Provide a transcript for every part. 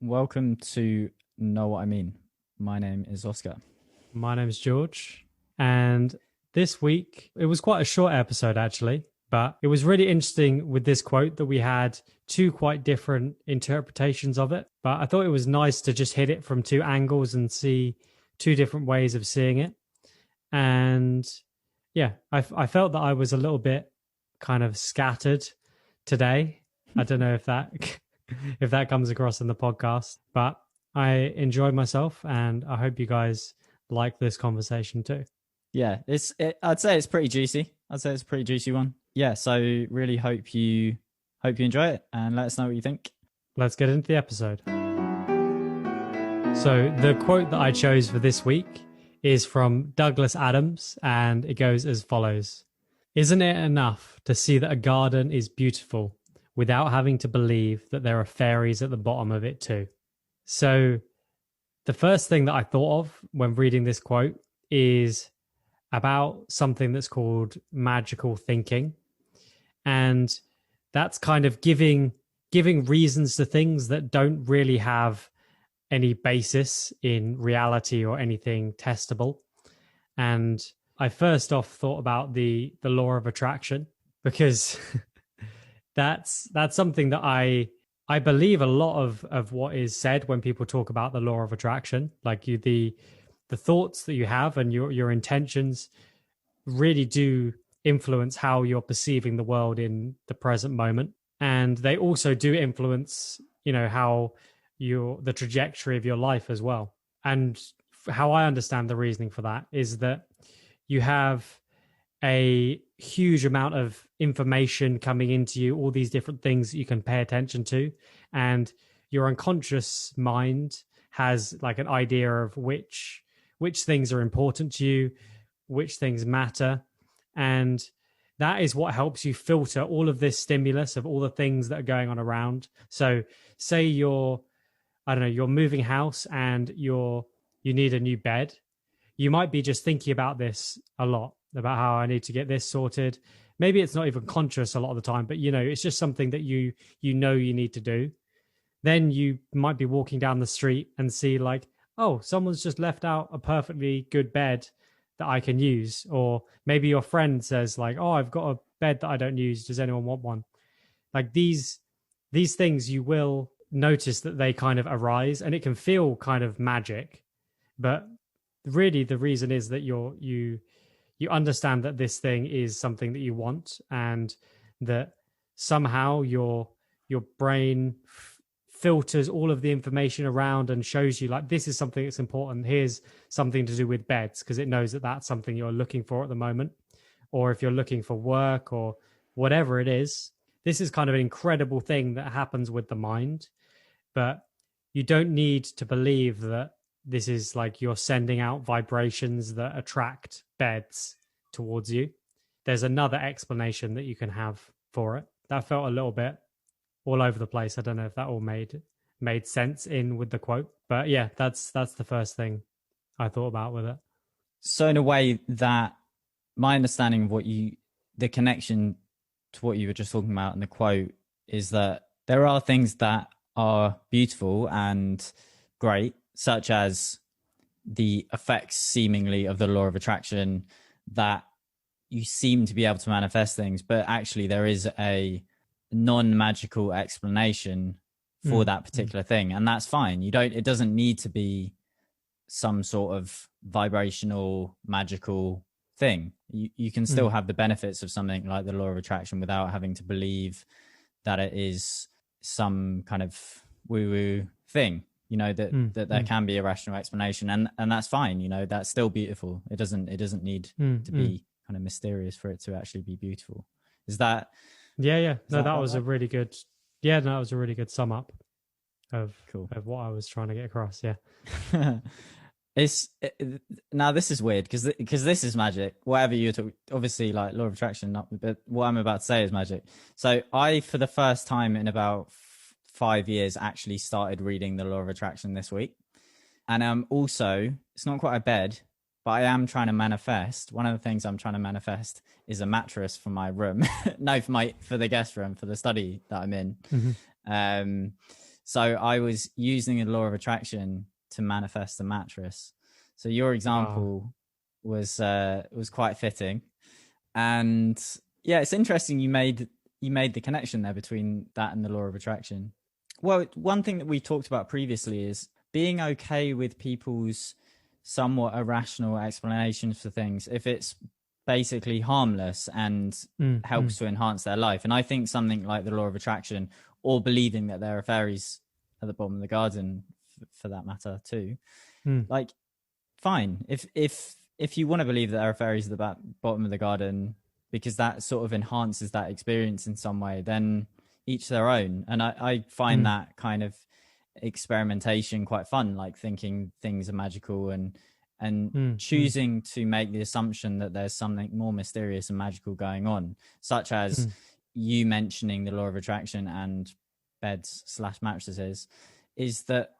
Welcome to Know What I Mean. My name is Oscar. My name's George. And this week, it was quite a short episode, actually, but it was really interesting with this quote that we had two quite different interpretations of it. But I thought it was nice to just hit it from two angles and see two different ways of seeing it. And yeah, I felt that I was a little bit kind of scattered today. I don't know if that if that comes across in the podcast, but I enjoyed myself, and I hope you guys like this conversation too. Yeah, I'd say it's pretty juicy. I'd say it's a pretty juicy one. Yeah, so really hope you enjoy it and let us know what you think. Let's get into the episode. So the quote that I chose for this week is from Douglas Adams, and it goes as follows. Isn't it enough to see that a garden is beautiful without having to believe that there are fairies at the bottom of it too? So the first thing that I thought of when reading this quote is about something that's called magical thinking. And that's kind of giving reasons to things that don't really have any basis in reality or anything testable. And I first off thought about the law of attraction, because that's something that I believe a lot of what is said when people talk about the law of attraction. Like the thoughts that you have and your intentions really do influence how you're perceiving the world in the present moment. And they also do influence, how the trajectory of your life as well. And how I understand the reasoning for that is that you have a huge amount of information coming into you, all these different things that you can pay attention to, and your unconscious mind has like an idea of which things are important to you, which things matter, and that is what helps you filter all of this stimulus of all the things that are going on around. So say you're moving house and you need a new bed. You might be just thinking about this a lot, about how I need to get this sorted. Maybe it's not even conscious a lot of the time, but it's just something that you need to do. Then you might be walking down the street and see like, oh, someone's just left out a perfectly good bed that I can use. Or maybe your friend says like, oh, I've got a bed that I don't use. Does anyone want one? Like these things, you will notice that they kind of arise, and it can feel kind of magic. But really the reason is that you understand that this thing is something that you want, and that somehow your brain filters all of the information around and shows you like, this is something that's important. Here's something to do with beds, because it knows that that's something you're looking for at the moment. Or if you're looking for work or whatever it is, this is kind of an incredible thing that happens with the mind. But you don't need to believe that this is like you're sending out vibrations that attract beds towards you. There's another explanation that you can have for it. That felt a little bit all over the place. I don't know if that all made sense in with the quote, but yeah, that's the first thing I thought about with it. So in a way, that my understanding of the connection to what you were just talking about in the quote is that there are things that are beautiful and great, such as the effects seemingly of the law of attraction, that you seem to be able to manifest things, but actually there is a non-magical explanation for that particular thing, and that's fine. It doesn't need to be some sort of vibrational magical thing. You can still have the benefits of something like the law of attraction without having to believe that it is some kind of woo-woo thing, that there can be a rational explanation, and that's fine. That's still beautiful. It doesn't need to be kind of mysterious for it to actually be beautiful. Is that that was a really good sum up of what I was trying to get across. Now this is weird because this is magic. Whatever you're talking, obviously, like law of attraction, but what I'm about to say is magic. So I, for the first time in about 5 years, actually started reading the law of attraction this week, and also it's not quite a bed, but I am trying to manifest. One of the things I'm trying to manifest is a mattress for my room. No, for the guest room, for the study that I'm in. So I was using the law of attraction to manifest a mattress. So your example was quite fitting. And yeah, it's interesting you made the connection there between that and the law of attraction. Well, one thing that we talked about previously is being okay with people's somewhat irrational explanations for things if it's basically harmless and helps to enhance their life. And I think something like the law of attraction, or believing that there are fairies at the bottom of the garden, for that matter too, like, fine, if you want to believe that there are fairies at the bottom of the garden because that sort of enhances that experience in some way, then each their own. And I find that kind of experimentation quite fun, like thinking things are magical and choosing to make the assumption that there's something more mysterious and magical going on, such as you mentioning the law of attraction and beds/mattresses. Is that,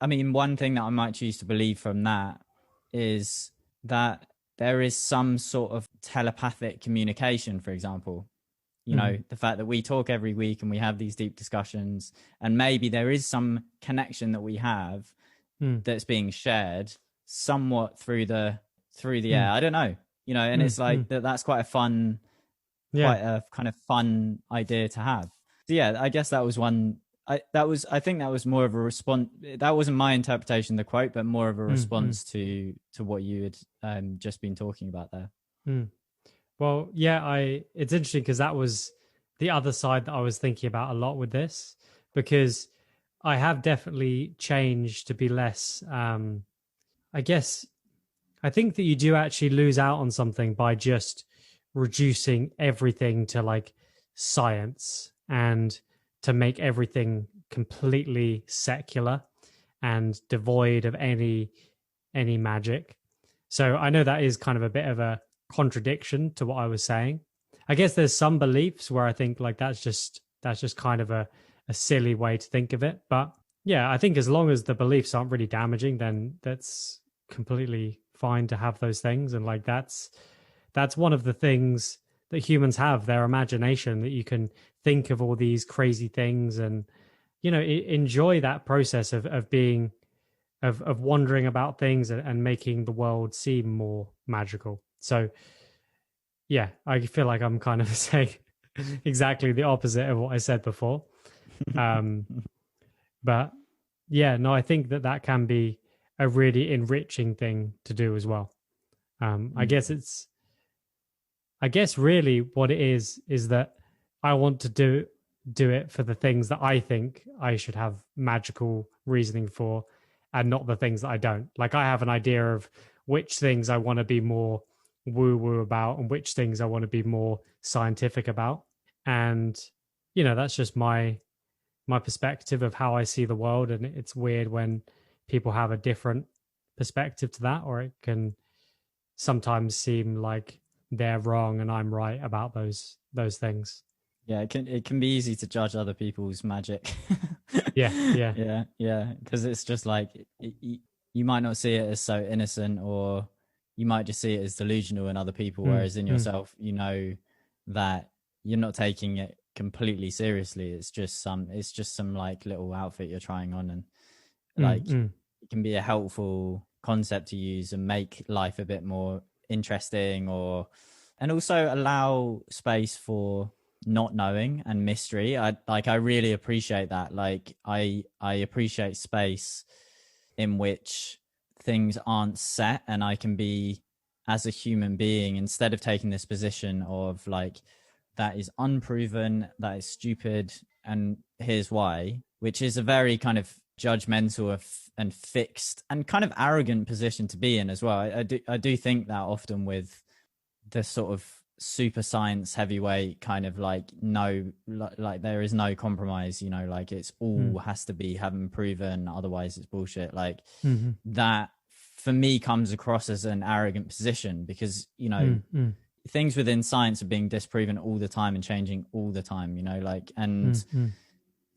I mean, one thing that I might choose to believe from that is that there is some sort of telepathic communication, for example. You know, the fact that we talk every week and we have these deep discussions, and maybe there is some connection that we have that's being shared somewhat through the air. I don't know, you know, and it's like that's quite a fun, quite a kind of fun idea to have. So yeah, I guess that was one. I think that was more of a response. That wasn't my interpretation of the quote, but more of a response to what you had just been talking about there. Well, yeah, it's interesting because that was the other side that I was thinking about a lot with this, because I have definitely changed to be less, I guess, I think that you do actually lose out on something by just reducing everything to like science and to make everything completely secular and devoid of any magic. So I know that is kind of a bit of a contradiction to what I was saying. I guess there's some beliefs where I think like that's just kind of a silly way to think of it. But yeah, I think as long as the beliefs aren't really damaging, then that's completely fine to have those things. And like that's one of the things that humans have, their imagination, that you can think of all these crazy things and, you know, enjoy that process of being of wondering about things and making the world seem more magical. So yeah, I feel like I'm kind of saying exactly the opposite of what I said before. But yeah, no, I think that can be a really enriching thing to do as well. I guess really what it is that I want to do it for the things that I think I should have magical reasoning for, and not the things that I don't. Like, I have an idea of which things I want to be more woo-woo about and which things I want to be more scientific about. And, you know, that's just my perspective of how I see the world. And it's weird when people have a different perspective to that, or it can sometimes seem like they're wrong and I'm right about those things. Yeah, it can be easy to judge other people's magic. Yeah. Because it's just like you might not see it as so innocent, or you might just see it as delusional in other people, whereas in yourself, you know that you're not taking it completely seriously. It's just some like little outfit you're trying on, and like it can be a helpful concept to use and make life a bit more interesting, and also allow space for not knowing and mystery. I really appreciate that. Like I appreciate space in which things aren't set, and I can be, as a human being, instead of taking this position of like, that is unproven, that is stupid, and here's why, which is a very kind of judgmental and fixed and kind of arrogant position to be in as well. I do think that often with the sort of super science heavyweight kind of like, no, like there is no compromise, you know, like it's all has to be having proven, otherwise it's bullshit. Like that for me comes across as an arrogant position, because, you know, things within science are being disproven all the time and changing all the time, you know, like, and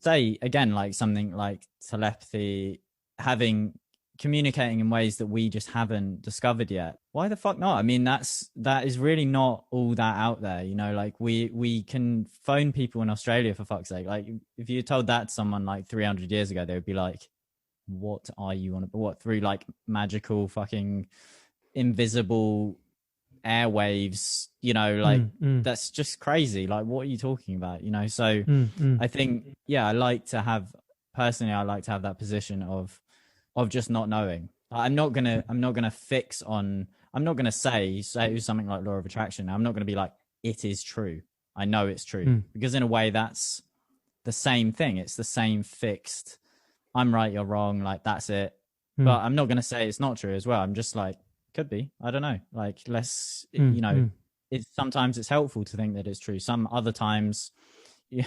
say again, like something like telepathy, having communicating in ways that we just haven't discovered yet. Why the fuck not? I mean, that is really not all that out there, you know. Like we can phone people in Australia, for fuck's sake. Like if you told that to someone like 300 years ago, they would be like, what are you on? What, through like magical fucking invisible airwaves, you know, like that's just crazy. Like, what are you talking about, you know? So I think, yeah, I like to have that position of just not knowing. I'm not gonna fix on, I'm not gonna say something like law of attraction. I'm not gonna be like, it is true, I know it's true, because in a way that's the same thing. It's the same fixed, I'm right, you're wrong, like that's it. But I'm not gonna say it's not true as well. I'm just like, could be, I don't know, like let's you know, sometimes it's helpful to think that it's true. Some other times you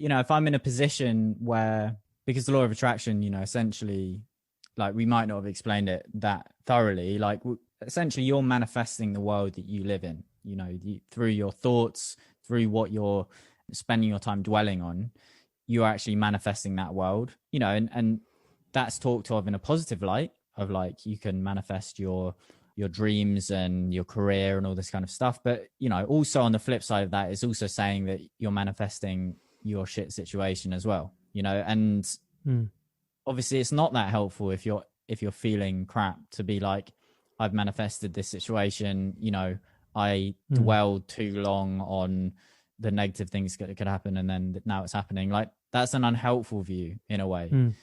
know, if I'm in a position where, because the law of attraction, you know, essentially, like we might not have explained it that thoroughly, like essentially you're manifesting the world that you live in, you know, through your thoughts, through what you're spending your time dwelling on, you're actually manifesting that world, you know. And that's talked of in a positive light, of like you can manifest your dreams and your career and all this kind of stuff. But, you know, also on the flip side of that is also saying that you're manifesting your shit situation as well, you know. And obviously it's not that helpful if you're feeling crap to be like, I've manifested this situation, you know, I dwelled too long on the negative things that could happen and then now it's happening. Like that's an unhelpful view in a way.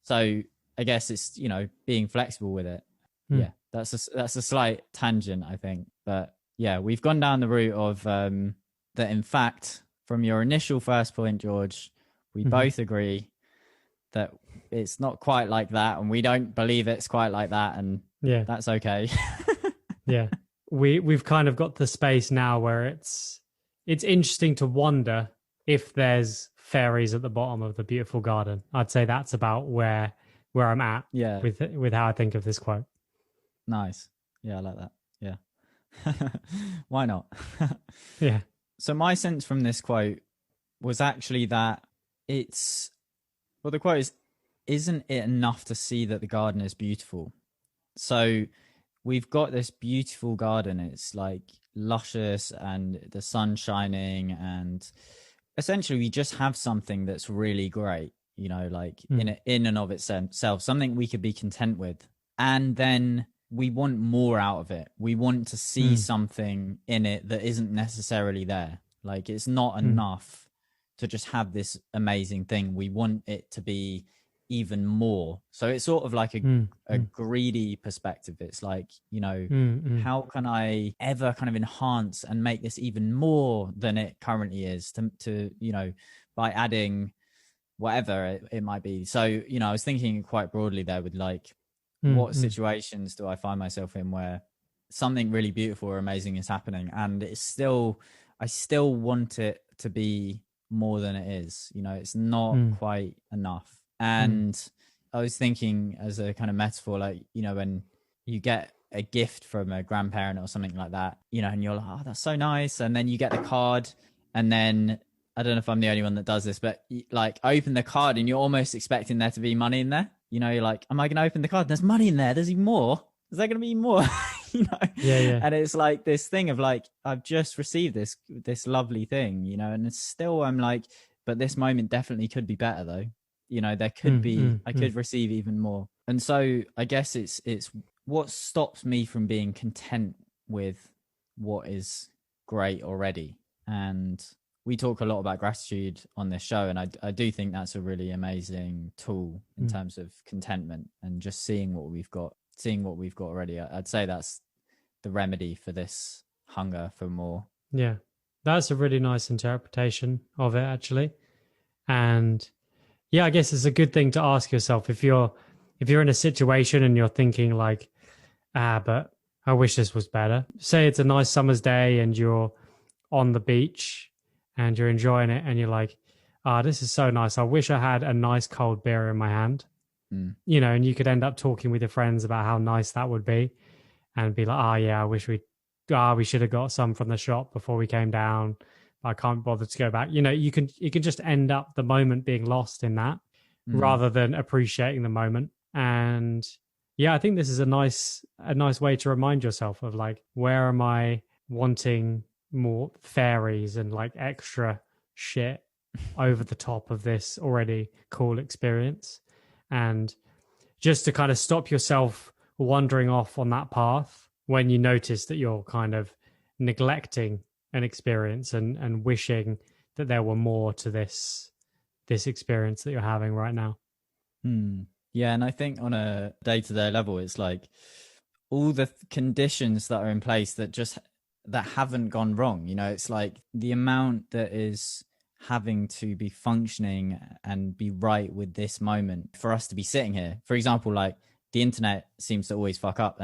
So I guess it's, you know, being flexible with it. Yeah, that's a slight tangent, I think. But yeah, we've gone down the route of that. In fact, from your initial first point, George, we both agree that it's not quite like that, and we don't believe it's quite like that, and yeah, that's okay. Yeah, we've kind of got the space now where it's interesting to wonder if there's fairies at the bottom of the beautiful garden. I'd say that's about where I'm at. Yeah, with how I think of this quote. Nice. Yeah, I like that. Yeah. Why not? Yeah. So my sense from this quote was actually that the quote is, isn't it enough to see that the garden is beautiful? So we've got this beautiful garden. It's like luscious and the sun shining, and essentially we just have something that's really great, you know, like in and of itself, something we could be content with. And then we want more out of it. We want to see something in it that isn't necessarily there. Like it's not enough to just have this amazing thing. We want it to be even more. So it's sort of like a greedy perspective. It's like, you know, how can I ever kind of enhance and make this even more than it currently is, to you know, by adding whatever it might be. So, you know, I was thinking quite broadly there with like, what situations do I find myself in where something really beautiful or amazing is happening, and I still want it to be more than it is, you know, it's not quite enough. And I was thinking as a kind of metaphor, like, you know, when you get a gift from a grandparent or something like that, you know, and you're like, oh, that's so nice. And then you get the card, and then I don't know if I'm the only one that does this, but like open the card and you're almost expecting there to be money in there. You know, you're like, am I going to open the card? There's money in there. There's even more. Is there going to be more? You know? Yeah. And it's like this thing of like, I've just received this lovely thing, you know, and it's still, I'm like, but this moment definitely could be better though. You know, there could be, I could receive even more. And so I guess it's what stops me from being content with what is great already. And we talk a lot about gratitude on this show, and I do think that's a really amazing tool in terms of contentment and just seeing what we've got already. I'd say that's the remedy for this hunger for more. Yeah, that's a really nice interpretation of it, actually. And yeah, I guess it's a good thing to ask yourself if you're in a situation and you're thinking like, but I wish this was better. Say it's a nice summer's day and you're on the beach and you're enjoying it and you're like, this is so nice. I wish I had a nice cold beer in my hand. You know, and you could end up talking with your friends about how nice that would be and be like, yeah, I wish we should have got some from the shop before we came down. I can't bother to go back. You know, you can just end up the moment being lost in that rather than appreciating the moment. And yeah, I think this is a nice way to remind yourself of like, where am I wanting more fairies and like extra shit over the top of this already cool experience, and just to kind of stop yourself wandering off on that path when you notice that you're kind of neglecting an experience and wishing that there were more to this experience that you're having right now. Yeah, and I think on a day-to-day level, it's like all the conditions that are in place that haven't gone wrong. It's like the amount that is having to be functioning and be right with this moment for us to be sitting here. For example, like the internet seems to always fuck up,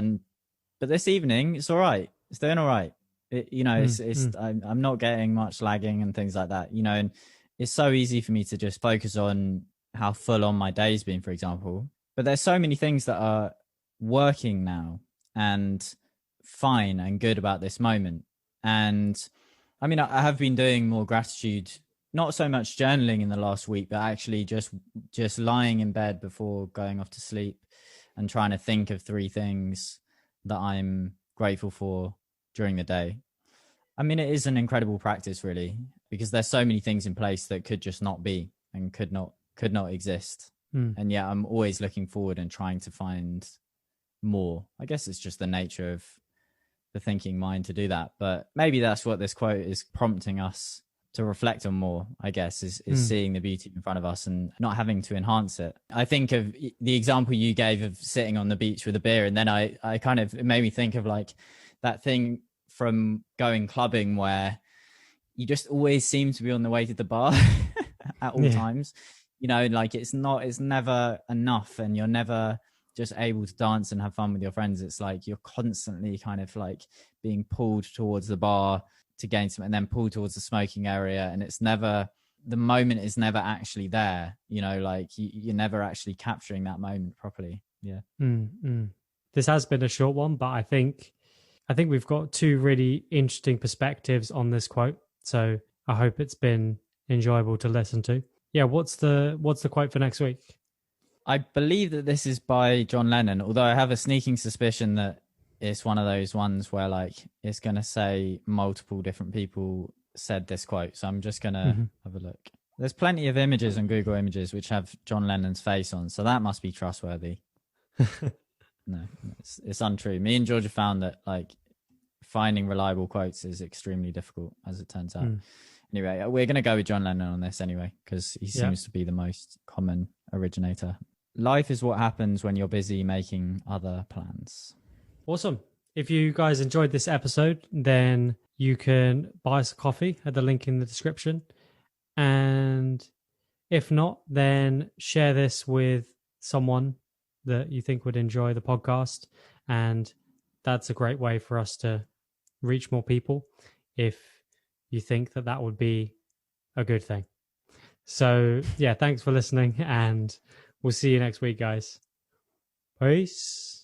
but this evening it's all right. It's doing all right. I'm not getting much lagging and things like that. And it's so easy for me to just focus on how full on my day's been, for example. But there's so many things that are working now and fine and good about this moment. And I mean, I have been doing more gratitude, not so much journaling in the last week, but actually just lying in bed before going off to sleep and trying to think of 3 things that I'm grateful for during the day. I mean, it is an incredible practice, really, because there's so many things in place that could just not be and could not exist. And yeah, I'm always looking forward and trying to find more. I guess it's just the nature of the thinking mind to do that, but maybe that's what this quote is prompting us to reflect on more, I guess, is seeing the beauty in front of us and not having to enhance it. I think of the example you gave of sitting on the beach with a beer, and then I kind of, it made me think of like that thing from going clubbing where you just always seem to be on the way to the bar at all times. Like it's never enough, and you're never just able to dance and have fun with your friends. It's like you're constantly kind of like being pulled towards the bar to gain some, and then pulled towards the smoking area, and the moment is never actually there. Like you're never actually capturing that moment properly. This has been a short one, but I think we've got 2 really interesting perspectives on this quote, so I hope it's been enjoyable to listen to. Yeah, what's the quote for next week? I believe that this is by John Lennon, although I have a sneaking suspicion that it's one of those ones where like it's going to say multiple different people said this quote. So I'm just going to have a look. There's plenty of images on Google Images which have John Lennon's face on, so that must be trustworthy. No, it's untrue. Me and Georgia found that like finding reliable quotes is extremely difficult, as it turns out. Anyway, we're going to go with John Lennon on this anyway, because he seems to be the most common originator. Life is what happens when you're busy making other plans. Awesome. If you guys enjoyed this episode, then you can buy us a coffee at the link in the description. And if not, then share this with someone that you think would enjoy the podcast. And that's a great way for us to reach more people if you think that would be a good thing. So yeah, thanks for listening, and we'll see you next week, guys. Peace.